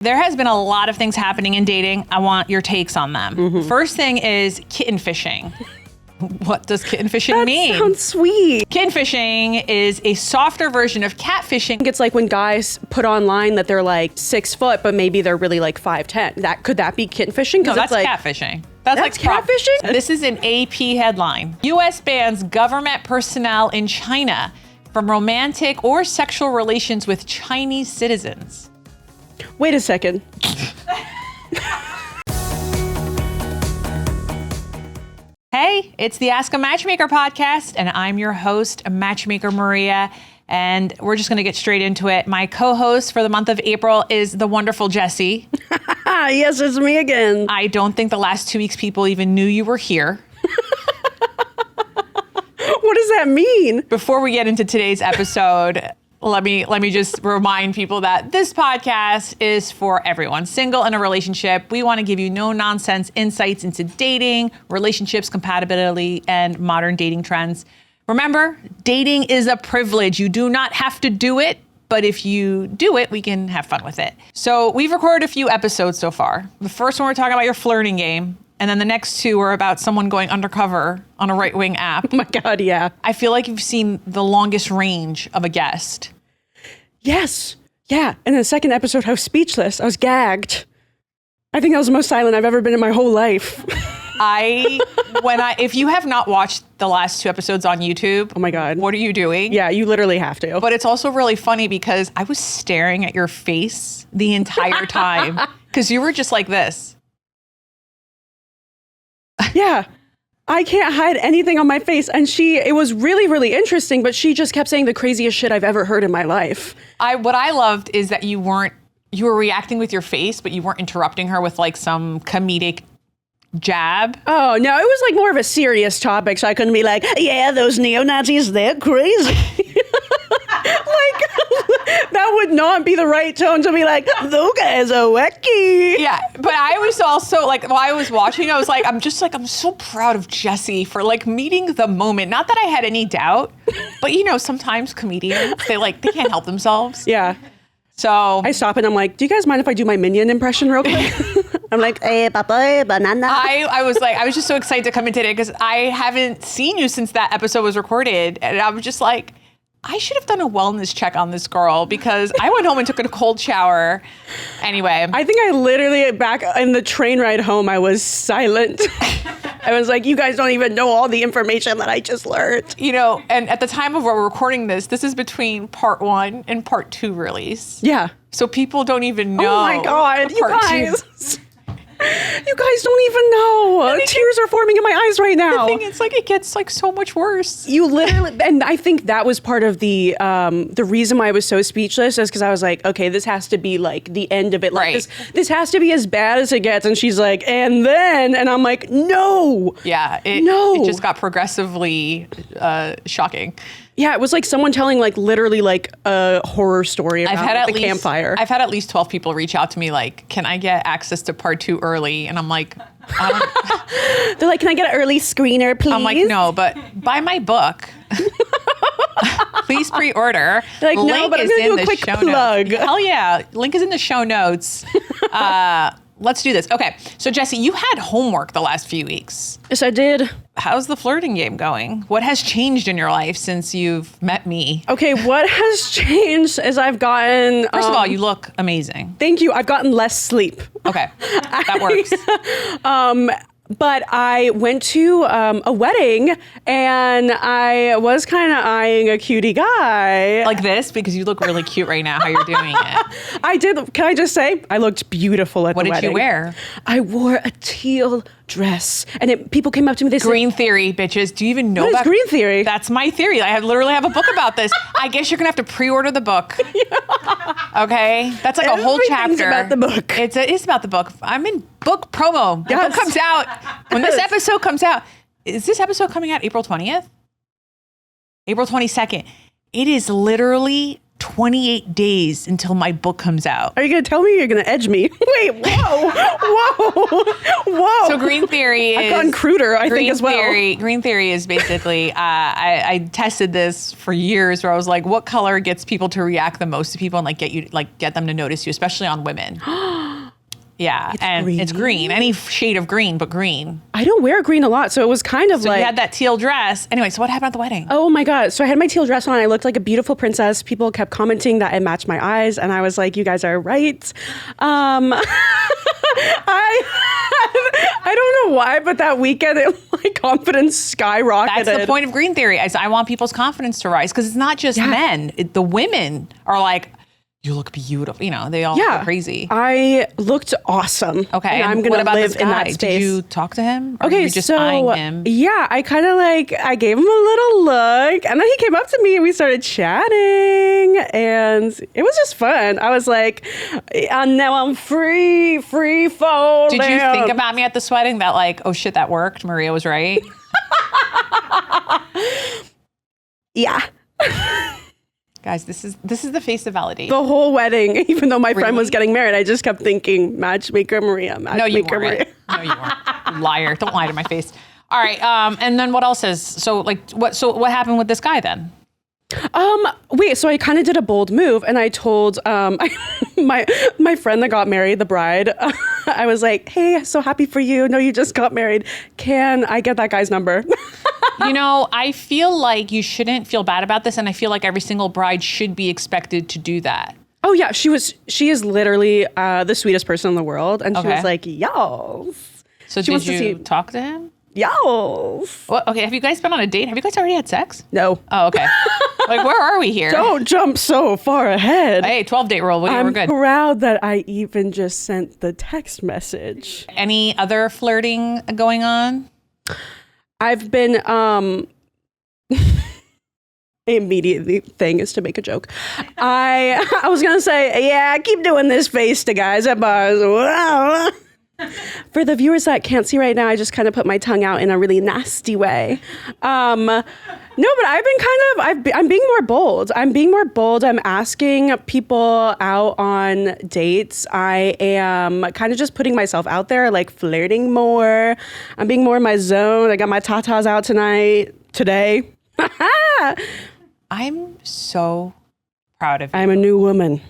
There has been a lot of things happening in dating. I want your takes on them. First thing is kittenfishing. What does kittenfishing mean? That sounds sweet. Kittenfishing is a softer version of catfishing. It's like when guys put online that they're like 6 foot, but maybe they're really like 5'10". Could that be kittenfishing? No, that's like, catfishing. That's like catfishing? This is an AP headline. U.S. bans government personnel in China from romantic or sexual relations with Chinese citizens. Wait a second. Hey, it's the Ask a Matchmaker podcast, and I'm your host, Matchmaker Maria, and we're just going to get straight into it. My co-host for the month of April is the wonderful Jessie. Yes, it's me again. I don't think the last 2 weeks people even knew you were here. What does that mean? Before we get into today's episode, let me just remind people that this podcast is for everyone, single in a relationship. We want to give you no nonsense insights into dating, relationships, compatibility, and modern dating trends. Remember, dating is a privilege. You do not have to do it, but if you do it, we can have fun with it. So we've recorded a few episodes so far. The first one, we're talking about your flirting game. And then the next two are about someone going undercover on a right-wing app. Oh my God, yeah. I feel like you've seen the longest range of a guest. Yes. Yeah. And the second episode, I was speechless. I was gagged. I think that was the most silent I've ever been in my whole life. If you have not watched the last 2 episodes on YouTube, Oh my God. what are you doing? Yeah, you literally have to. But it's also really funny because I was staring at your face the entire time because you were just like this. Yeah. I can't hide anything on my face. And it was really, really interesting, but she just kept saying the craziest shit I've ever heard in my life. What I loved is that you were reacting with your face, but you weren't interrupting her with like some comedic jab. Oh, no, it was like more of a serious topic. So I couldn't be like, yeah, those neo-Nazis, they're crazy. That would not be the right tone to be like, those guys are wacky. Yeah, but I was also like, while I was watching, I was like, I'm so proud of Jessie for like meeting the moment. Not that I had any doubt, but sometimes comedians, they can't help themselves. Yeah. So I stop and I'm like, do you guys mind if I do my Minion impression real quick? I'm like, papa, banana. I was just so excited to come in today because I haven't seen you since that episode was recorded. And I was just like, I should have done a wellness check on this girl because I went home and took a cold shower. Anyway. I think I literally, back in the train ride home, I was silent. I was like, you guys don't even know all the information that I just learned. And at the time of where we're recording this is between part 1 and part 2 release. Yeah. So people don't even know. Oh my God, you guys. 2. You guys don't even know. Tears are forming in my eyes right now. The thing is, it gets so much worse. You literally, and I think that was part of the reason why I was so speechless is because I was like, okay, this has to be like the end of it. Like right. This has to be as bad as it gets. And she's like, and I'm like, no. Yeah. It just got progressively shocking. Yeah, it was like someone telling literally a horror story about the campfire. I've had at least 12 people reach out to me like, can I get access to part 2 early? And I'm like, they're like, can I get an early screener, please? I'm like, no, but buy my book. Please pre-order. They're like, no, but I'm going to do a quick plug. Hell yeah. Link is in the show notes. Let's do this. Okay. So Jessie, you had homework the last few weeks. Yes, I did. How's the flirting game going? What has changed in your life since you've met me? Okay, what has changed is I've gotten... First of all, you look amazing. Thank you. I've gotten less sleep. Okay, that works. But I went to a wedding and I was kind of eyeing a cutie guy. Like this? Because you look really cute right now, how you're doing it. I did. Can I just say, I looked beautiful at the wedding. What did you wear? I wore a teal dress. And people came up to me. They said, Green theory, bitches. Do you even know what about is green theory? That's my theory. I literally have a book about this. I guess you're going to have to pre-order the book. Okay? That's like a whole chapter. Everything's about the book. It's about the book. I'm in book promo. The book comes out. When this episode comes out, is this episode coming out April 20th? April 22nd. It is literally 28 days until my book comes out. Are you going to tell me you're going to edge me? Wait, whoa. So green theory is... I've gone cruder, I think, as well. Green theory is basically, I tested this for years where I was like, what color gets people to react the most to people and get them to notice you, especially on women? Yeah, it's green. Any shade of green, but green. I don't wear green a lot, so it was kind of so you had that teal dress. Anyway, so what happened at the wedding? Oh my God. So I had my teal dress on. I looked like a beautiful princess. People kept commenting that it matched my eyes, and I was like, you guys are right. I don't know why, but that weekend, my confidence skyrocketed. That's the point of green theory. I want people's confidence to rise because it's not just men. The women are like, you look beautiful. You know, they all go crazy. I looked awesome. Okay. And I'm going to live in that space. Did you talk to him? Or Okay, were you just eyeing him? Yeah, I kind of I gave him a little look, and then he came up to me and we started chatting, and it was just fun. I was like, and now I'm free falling. Did you think about me at this wedding that oh shit, that worked? Maria was right? Yeah. Guys, this is the face of validation. The whole wedding, even though my friend was getting married, I just kept thinking, Matchmaker Maria, Matchmaker Maria. No, you weren't. Liar. Don't lie to my face. All right. And then what else is, so what happened with this guy then? Wait, so I kind of did a bold move, and I told my friend that got married, the bride, I was like, hey, so happy for you. No, you just got married. Can I get that guy's number? You know, I feel like you shouldn't feel bad about this, and I feel like every single bride should be expected to do that. Oh yeah, she is literally the sweetest person in the world, and she was like, yes. So did you talk to him? Yes. Well, okay, have you guys been on a date? Have you guys already had sex? No. Oh, okay. Where are we here? Don't jump so far ahead. Hey, 12-date rule. We're good. I'm proud that I even just sent the text message. Any other flirting going on? I've been, the immediate thing is to make a joke. I was going to say, yeah, keep doing this face to guys at bars. Wow. For the viewers that can't see right now, I just kind of put my tongue out in a really nasty way. No, but I'm being more bold. I'm asking people out on dates. I am kind of just putting myself out there, flirting more. I'm being more in my zone. I got my tatas out today. I'm so proud of you. I'm a new woman.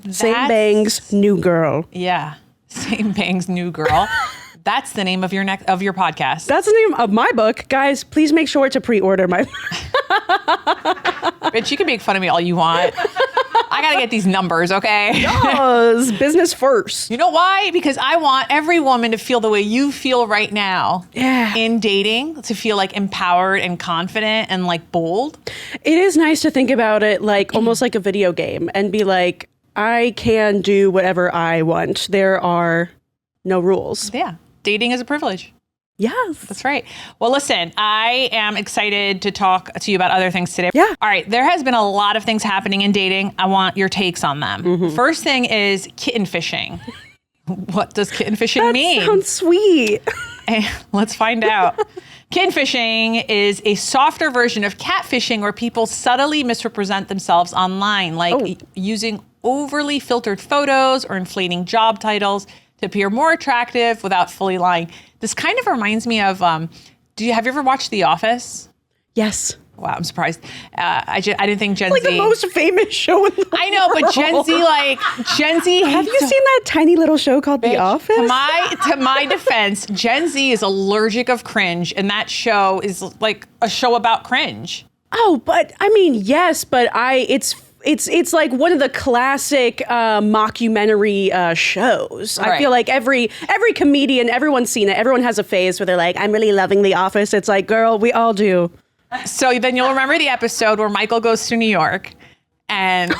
Same bangs, new girl. Yeah. Same bangs, new girl. That's the name of your podcast. That's the name of my book. Guys, please make sure to pre-order my... Bitch, you can make fun of me all you want. I got to get these numbers, okay? Yes, business first. You know why? Because I want every woman to feel the way you feel right now in dating, to feel empowered and confident and bold. It is nice to think about it almost like a video game and be like, I can do whatever I want. There are no rules. Yeah. Dating is a privilege. Yes. That's right. Well, listen, I am excited to talk to you about other things today. Yeah. All right. There has been a lot of things happening in dating. I want your takes on them. Mm-hmm. First thing is kittenfishing. What does kittenfishing mean? That sounds sweet. Let's find out. Kittenfishing is a softer version of catfishing where people subtly misrepresent themselves online, using overly filtered photos or inflating job titles to appear more attractive without fully lying. This kind of reminds me of, have you ever watched The Office? Yes. Wow, I'm surprised. I didn't think Gen Z... the most famous show in the world. I know, but Gen Z... Have you seen that tiny little show called The Office? To my defense, Gen Z is allergic of cringe, and that show is a show about cringe. Oh, but I mean, yes, but it's like one of the classic mockumentary shows. Right. I feel like every comedian, everyone's seen it. Everyone has a phase where they're like, I'm really loving The Office. It's like, girl, we all do. So then you'll remember the episode where Michael goes to New York and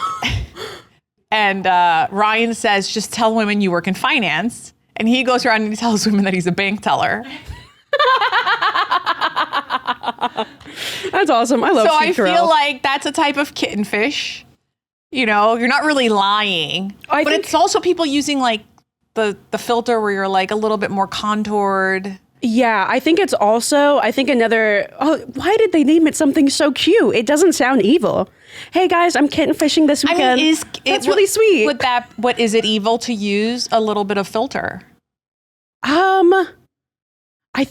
Ryan says, just tell women you work in finance. And he goes around and he tells women that he's a bank teller. That's awesome. I love Steve Carell. Feel like that's a type of kittenfish. You know, you're not really lying. But it's also people using the filter where you're a little bit more contoured. Yeah, I think it's also, why did they name it something so cute? It doesn't sound evil. Hey guys, I'm kitten fishing this weekend. I mean, that's really sweet. What is it evil to use a little bit of filter?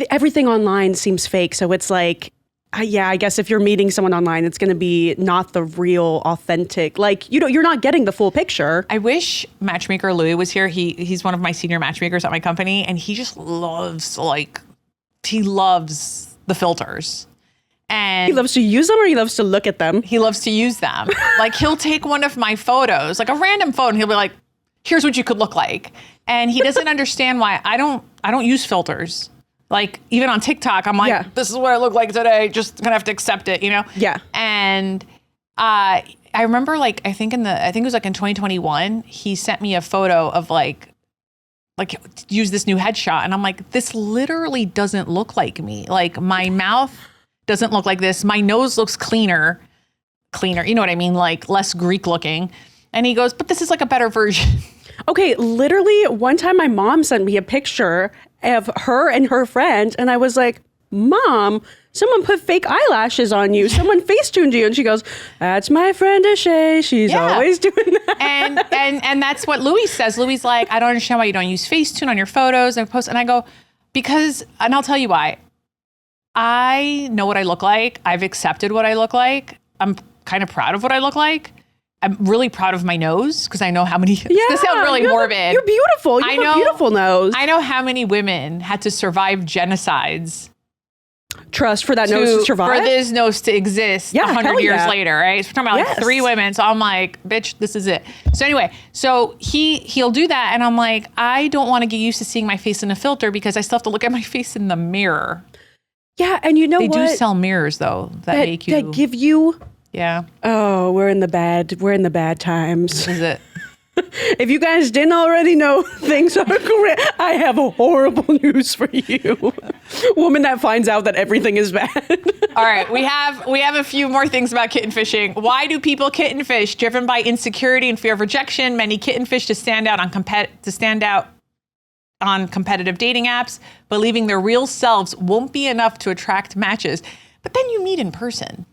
Everything online seems fake. So it's like, I guess if you're meeting someone online, it's going to be not the real authentic, like, you're not getting the full picture. I wish Matchmaker Louis was here. He's one of my senior matchmakers at my company, and he just loves the filters. And he loves to use them, or he loves to look at them? He loves to use them. Like, he'll take one of my photos, like a random photo, and he'll be like, here's what you could look like. And he doesn't understand why I don't use filters. Like, even on TikTok, I'm like, This is what I look like today. Just gonna have to accept it, Yeah. And I remember, like, I think it was like in 2021, he sent me a photo of like use this new headshot, and I'm like, this literally doesn't look like me. Like, my mouth doesn't look like this. My nose looks cleaner. You know what I mean? Like, less Greek looking. And he goes, but this is like a better version. Okay, literally one time my mom sent me a picture of her and her friend, and I was like, Mom, someone put fake eyelashes on you. Someone Facetuned you. And she goes, that's my friend Ashay. She's always doing that. And that's what Louis says. Louis like, I don't understand why you don't use Facetune on your photos and post. And I go, because, and I'll tell you why. I know what I look like. I've accepted what I look like. I'm kind of proud of what I look like. I'm really proud of my nose because I know how many. This sounds really morbid. You're beautiful. You have a beautiful nose. I know how many women had to survive genocides. Trust for that nose to survive? For this nose to exist 100 years later, right? So we're talking about like 3 women. So I'm like, bitch, this is it. So anyway, so he'll do that. And I'm like, I don't want to get used to seeing my face in a filter because I still have to look at my face in the mirror. Yeah, and you know what? They do sell mirrors though that make you. That give you. Yeah. Oh, we're in the bad times. This is it. If you guys didn't already know, things are great. I have a horrible news for you. Woman that finds out that everything is bad. All right, we have a few more things about kitten fishing. Why do people kitten fish? Driven by insecurity and fear of rejection, many kitten fish to stand out on competitive dating apps, believing their real selves won't be enough to attract matches. But then you meet in person.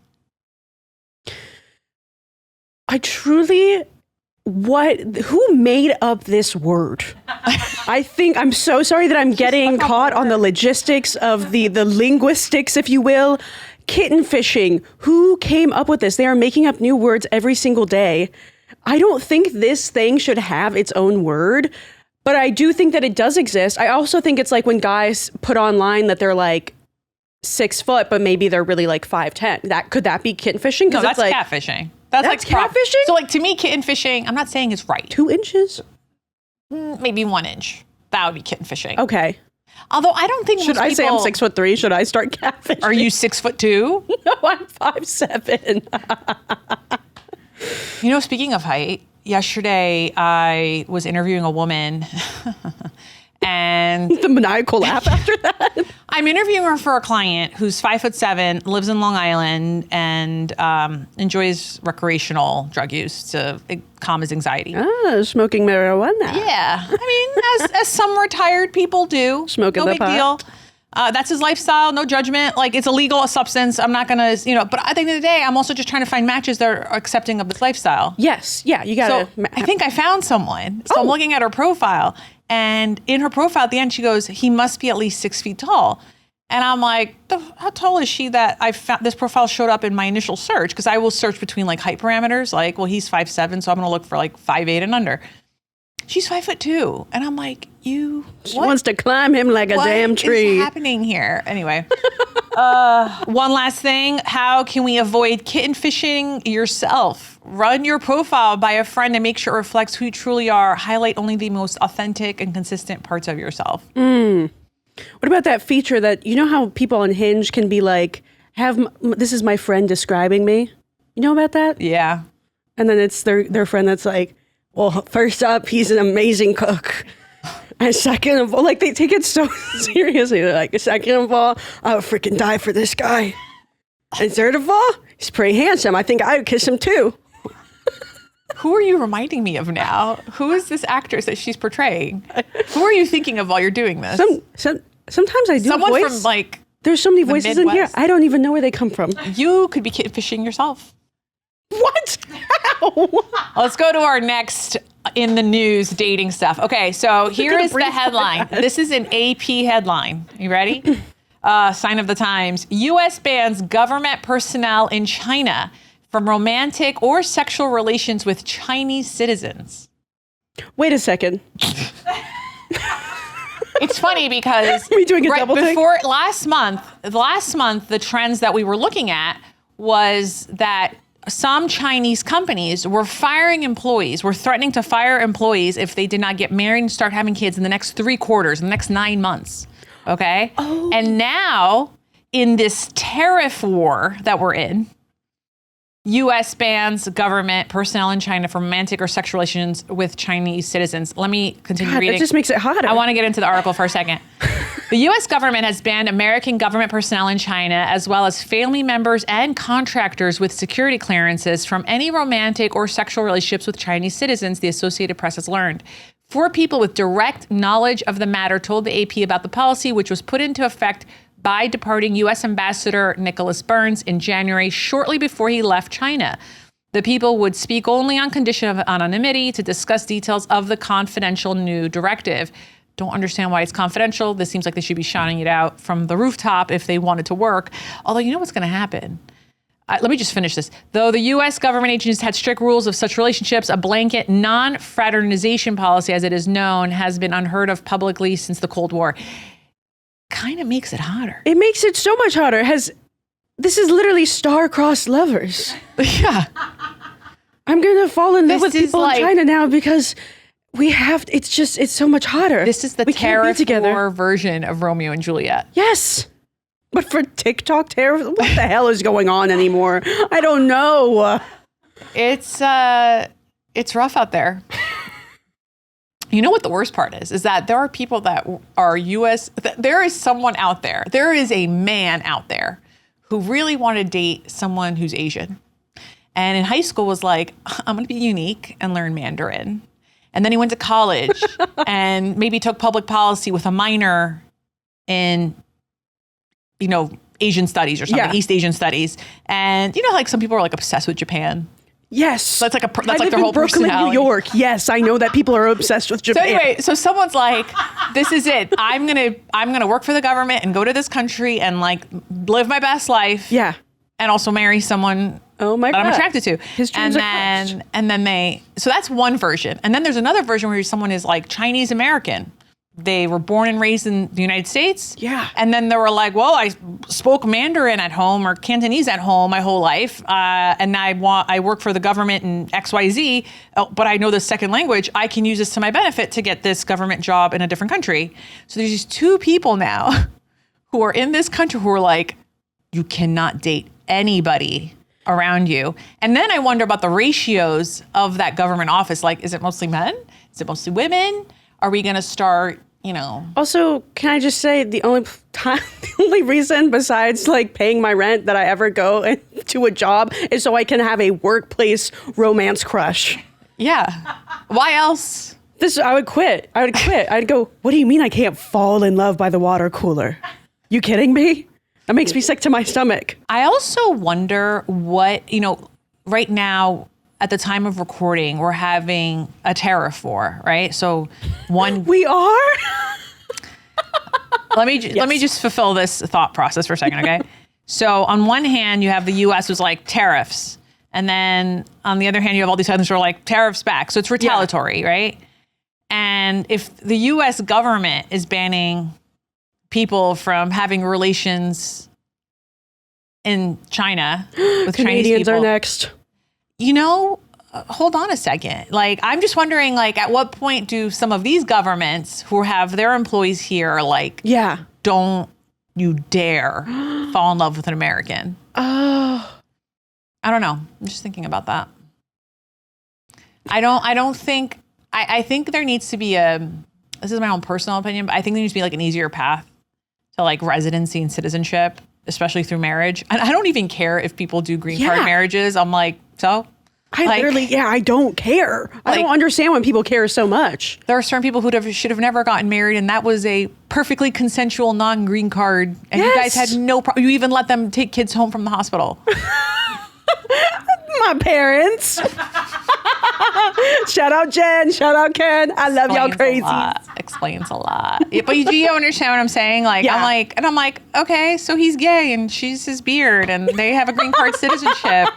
Who made up this word? I'm so sorry that I'm getting caught on the logistics of the linguistics, if you will. Kitten fishing. Who came up with this? They are making up new words every single day. I don't think this thing should have its own word, but I do think that it does exist. I also think it's like when guys put online that they're like 6 foot, but maybe they're really like 5'10". Could that be kitten fishing? No, that's like catfishing. That's like catfishing? So like to me, kitten fishing, I'm not saying it's right. 2 inches? Maybe 1 inch. That would be kitten fishing. Okay. Although I don't think Should I say I'm 6'3"? Should I start catfishing? Are you 6'2"? No, I'm 5'7". Speaking of height, yesterday I was interviewing a woman and the maniacal laugh after that. I'm interviewing her for a client who's 5'7", lives in Long Island, and enjoys recreational drug use to calm his anxiety. Smoking marijuana. Yeah, I mean, as some retired people do. Smoking the pot. No big deal. That's his lifestyle, no judgment. Like, it's illegal, a substance. I'm not gonna, but at the end of the day, I'm also just trying to find matches that are accepting of this lifestyle. Yes, yeah, you gotta. So I think I found someone. So I'm looking at her profile, and in her profile at the end, she goes, he must be at least 6 feet tall. And I'm like, how tall is she that I found this profile showed up in my initial search? Because I will search between like height parameters, like, well, he's 5'7", so I'm gonna look for like 5'8" and under. She's 5'2", and I'm like, she wants to climb him like a damn tree. What is happening here? Anyway, one last thing: how can we avoid kitten fishing yourself? Run your profile by a friend and make sure it reflects who you truly are. Highlight only the most authentic and consistent parts of yourself. What about that feature that how people on Hinge can be like, this is my friend describing me. You know about that? Yeah. And then it's their friend that's like, well, first up, he's an amazing cook. And second of all, like, they take it so seriously. They're like, second of all, I would freaking die for this guy. And third of all, he's pretty handsome. I think I would kiss him too. Who are you reminding me of now? Who is this actress that she's portraying? Who are you thinking of while you're doing this? Sometimes I do. Someone voice. from like There's so many voices in here. Midwest. I don't even know where they come from. you could be kitfishing yourself. What? How? Let's go to our next in the news dating stuff. Okay, so here gonna is the breathe headline. This is an AP headline. You ready? Sign of the times. U.S. bans government personnel in China from romantic or sexual relations with Chinese citizens. Wait a second. It's funny because Are we doing a double take? before last month, the trends that we were looking at was that some Chinese companies were firing employees, were threatening to fire employees if they did not get married and start having kids in the next 3 quarters, in the next 9 months. Okay? Oh. And now, in this tariff war that we're in, U.S. bans government personnel in China from romantic or sexual relations with Chinese citizens. Let me continue God, reading. that just makes it hotter. I want to get into the article for a second. The U.S. government has banned American government personnel in China, as well as family members and contractors with security clearances, from any romantic or sexual relationships with Chinese citizens, the Associated Press has learned. 4 people with direct knowledge of the matter told the AP about the policy, which was put into effect by departing U.S. Ambassador Nicholas Burns in January, shortly before he left China. The people would speak only on condition of anonymity to discuss details of the confidential new directive. Don't understand why it's confidential. This seems like they should be shouting it out from the rooftop if they wanted to work. Although, you know what's going to happen? Let me just finish this. Though the U.S. government agencies had strict rules of such relationships, a blanket non-fraternization policy, as it is known, has been unheard of publicly since the Cold War. Kind of makes it hotter. It makes it so much hotter. This is literally star-crossed lovers. Yeah. I'm going to fall in love This with is people like- in China now because it's so much hotter. This is the We can't be tariff together. war version of Romeo and Juliet. Yes. But for TikTok tariff, what the hell is going on anymore? I don't know. It's rough out there. You know what the worst part is that there are people that are there is someone out there. There is a man out there who really wanted to date someone who's Asian. And in high school was like, I'm going to be unique and learn Mandarin. And then he went to college and maybe took public policy with a minor in, Asian studies or something, Yeah. East Asian studies. And like some people are like obsessed with Japan. Yes. So that's like I like live their in whole Brooklyn, personality. New York. Yes, I know that people are obsessed with So Japan. anyway, so someone's like, this is it. I'm gonna work for the government and go to this country and like live my best life. Yeah. And also marry someone Oh my that I'm God. attracted to. His dreams are crushed. and then so that's one version. And then there's another version where someone is like Chinese American. They were born and raised in the United States. Yeah. And then they were like, well, I spoke Mandarin at home or Cantonese at home my whole life. And I work for the government in XYZ, but I know the second language. I can use this to my benefit to get this government job in a different country. So there's these 2 people now who are in this country who are like, you cannot date anybody around you. And then I wonder about the ratios of that government office. Like, is it mostly men? Is it mostly women? Are we going to start, Also, can I just say the only reason besides like paying my rent that I ever go to a job is so I can have a workplace romance crush. Yeah. Why else? I would quit. I'd go, what do you mean I can't fall in love by the water cooler? You kidding me? That makes me sick to my stomach. I also wonder what, right now, at the time of recording, we're having a tariff war, right? So We are? let me just fulfill this thought process for a second, okay? So on one hand, you have the U.S. who's like tariffs. And then on the other hand, you have all these others who are like tariffs back. So it's retaliatory, right? And if the U.S. government is banning people from having relations in China with Chinese Canadians people, are next. hold on a second. Like, I'm just wondering, like, at what point do some of these governments who have their employees here, like, Yeah. don't you dare fall in love with an American? Oh. I don't know. I'm just thinking about that. I think there needs to be this is my own personal opinion, but I think there needs to be like an easier path to like residency and citizenship, especially through marriage. And I don't even care if people do green card Yeah. marriages. I'm like, so I don't care. I don't understand when people care so much. There are certain people who should have never gotten married, and that was a perfectly consensual non-green card. And you guys had no problem. You even let them take kids home from the hospital. My parents. Shout out Jen. Shout out Ken. I love y'all crazy. Explains a lot. Yeah, but you understand what I'm saying? Like, I'm like, okay, so he's gay and she's his beard and they have a green card citizenship.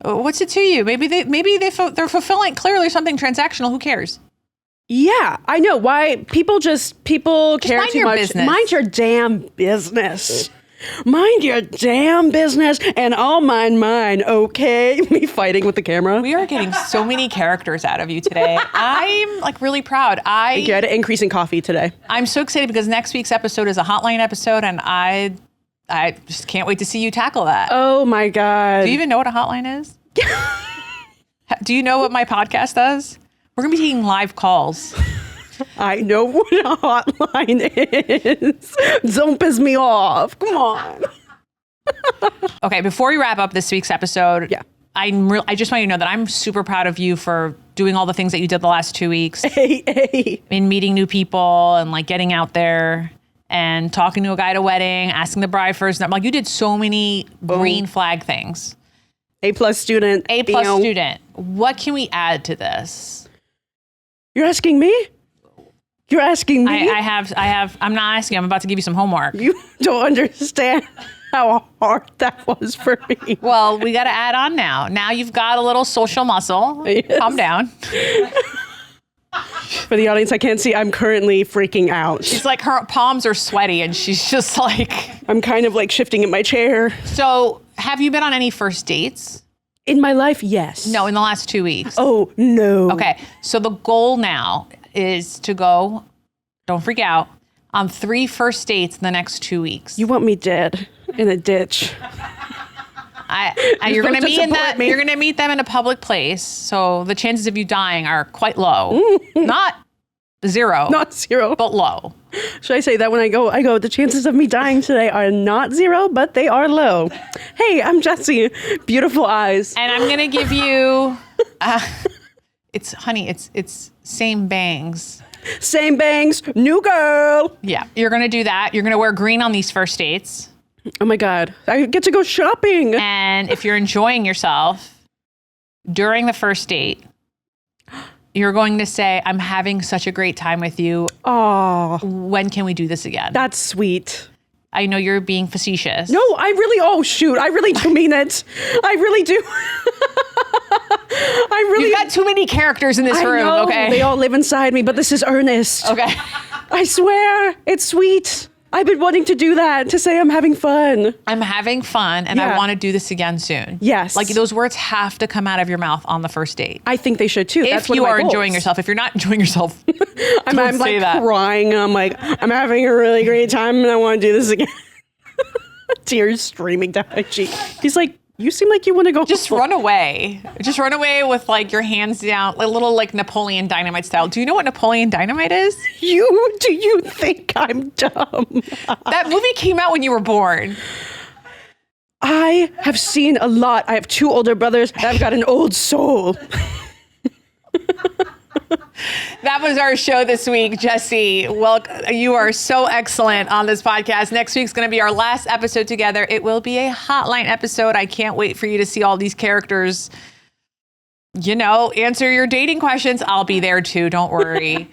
What's it to you? Maybe they're fulfilling clearly something transactional. Who cares? Yeah, I know why people care too much. Business. Mind your damn business. Mind your damn business, and I'll mind mine, okay? Me fighting with the camera. We are getting so many characters out of you today. I'm like really proud. Thank you. I had an increase in coffee today. I'm so excited because next week's episode is a hotline episode, and I just can't wait to see you tackle that. Oh my God. Do you even know what a hotline is? Do you know what my podcast does? We're going to be taking live calls. I know what a hotline is. Don't piss me off. Come on. Okay, before we wrap up this week's episode, I just want you to know that I'm super proud of you for doing all the things that you did the last 2 weeks. In meeting new people and like getting out there and talking to a guy at a wedding, asking the bride first. Like you did so many green flag things. A+ student. A+ student. What can we add to this? You're asking me? You're asking me? I have, I'm not asking, I'm about to give you some homework. You don't understand how hard that was for me. Well, we got to add on now. Now you've got a little social muscle. Yes. Calm down. For the audience I can't see, I'm currently freaking out. She's like, her palms are sweaty and she's just like... I'm kind of like shifting in my chair. So have you been on any first dates? In my life, yes. No, in the last 2 weeks. Oh, no. Okay, so the goal now is to go, don't freak out, on 3 first dates in the next 2 weeks. You want me dead in a ditch. You're gonna meet them in a public place, so the chances of you dying are quite low. Not zero. Not zero. But low. Should I say that when I go, the chances of me dying today are not zero, but they are low. Hey, I'm Jessie. Beautiful eyes. And I'm gonna give you it's same bangs. Same bangs, new girl. Yeah, you're gonna do that. You're gonna wear green on these first dates. Oh my God, I get to go shopping. And if you're enjoying yourself during the first date, you're going to say, I'm having such a great time with you. Oh, when can we do this again? That's sweet. I know you're being facetious. No, I really do mean it. I really do. You've got too many characters in this room, know, okay? They all live inside me, but this is earnest. Okay. I swear, it's sweet. I've been wanting to do that, to say I'm having fun. I'm having fun, and I want to do this again soon. Yes. Like, those words have to come out of your mouth on the first date. I think they should, too. If you are enjoying yourself. If you're not enjoying yourself, I'm like that. Crying. I'm like, I'm having a really great time, and I want to do this again. Tears streaming down my cheek. He's like, you seem like you want to go. Just run away. Just run away with like your hands down, a little like Napoleon Dynamite style. Do you know what Napoleon Dynamite is? Do you think I'm dumb? That movie came out when you were born. I have seen a lot. I have 2 older brothers, and I've got an old soul. That was our show this week, Jessie. Well, you are so excellent on this podcast. Next week's going to be our last episode together. It will be a hotline episode. I can't wait for you to see all these characters, answer your dating questions. I'll be there too. Don't worry.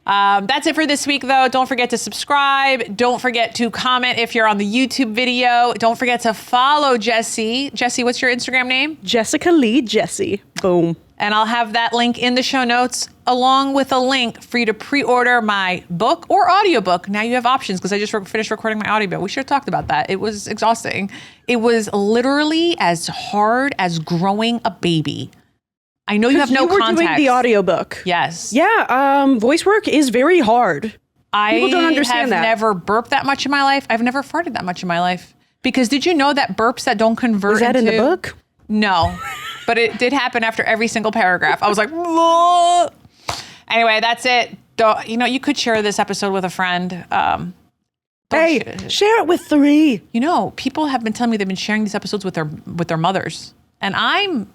That's it for this week, though. Don't forget to subscribe. Don't forget to comment if you're on the YouTube video. Don't forget to follow Jessie. Jessie, what's your Instagram name? Jessica Lee Jessie. Boom. And I'll have that link in the show notes, along with a link for you to pre-order my book or audiobook. Now you have options because I just finished recording my audiobook. We should have talked about that. It was exhausting. It was literally as hard as growing a baby. I know you have no context. You were doing the audiobook. Yes. Yeah, voice work is very hard. People don't understand that. I have never burped that much in my life. I've never farted that much in my life. Because did you know that burps that don't convert into... Was that in the book? No. But it did happen after every single paragraph. I was like, whoa. Anyway, that's it. You could share this episode with a friend. Share it with 3. People have been telling me they've been sharing these episodes with their mothers. And I'm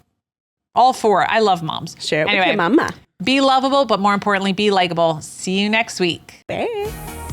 All for it. I love moms. Share it with your mama. Be lovable, but more importantly, be likable. See you next week. Bye.